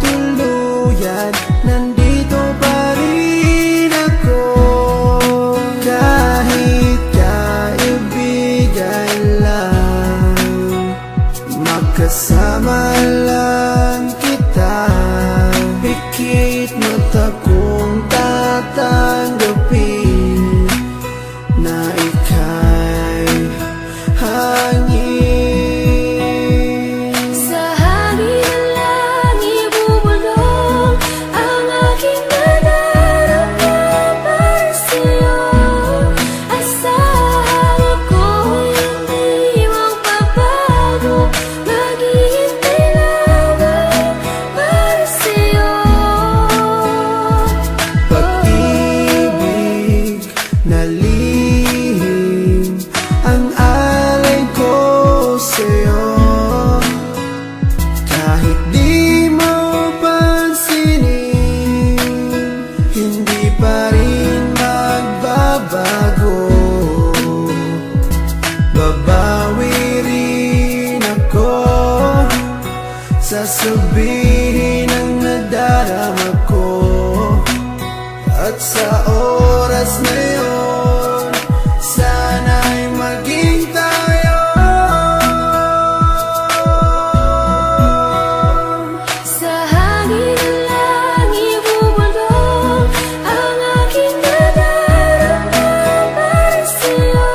tuluyan, nandito pa rin ako. Kahit kaibigan lang, makasama lang kita. Pikit mata kong tatanggapin na ika'y hangin. Sa hangin lang ibubulong ang aking nadarama para sa'yo. Asahan ako'y hindi magbabago, maghihintay lamang para sa'yo. Pag-ibig na lihim ang alay ko sa'yo. Kahit di mo pansinin, hindi pa rin magbabago. Babawi rin ako, sasabihin ang nadarama ko. At sa oras na yun, sana'y maging tayo. Sa hangin lang ibubulong ang aking nadarama para sa'yo.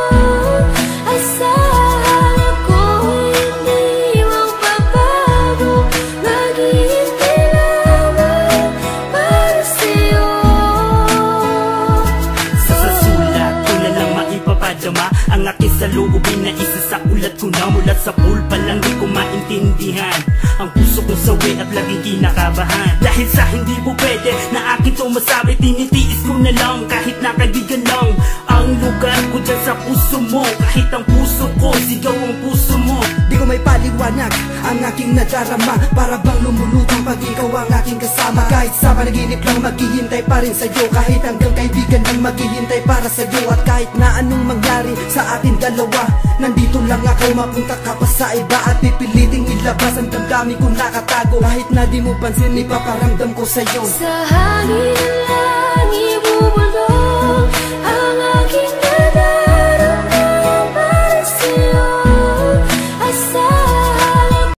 Asahan ako'y hindi magbabago, maghihintay lamang para sa'yo. Sa sulat ko na lang maipapadama ang aking saloobin na isa sa ulat ko na. Mula sa pool pa lang di ko maintindihan ang puso kong sawi at laging kinakabahan. Dahil sa hindi po pwede na akin to masabi, tinitiis ko na lang kahit na kaibigan lang ang lugar ko dyan sa puso mo. Kahit ang puso ko, sigaw ang puso mo. Di ko may paliwanag ang aking nadarama, para bang lumulutang pag ikaw ang aking kasama. Kahit sa panaginip lang maghihintay pa rin sa'yo, kahit hanggang kaibigan lang maghihintay para sa'yo. At kahit na anong mangyari sa ating dalawa, nandito lang ako, mapunta ka pa sa iba at pipiliting ilabas ang damdamin kong nakatago. Kahit na di mo pansin, ipaparamdam ko sa'yo. Sa hangin lang ibubulong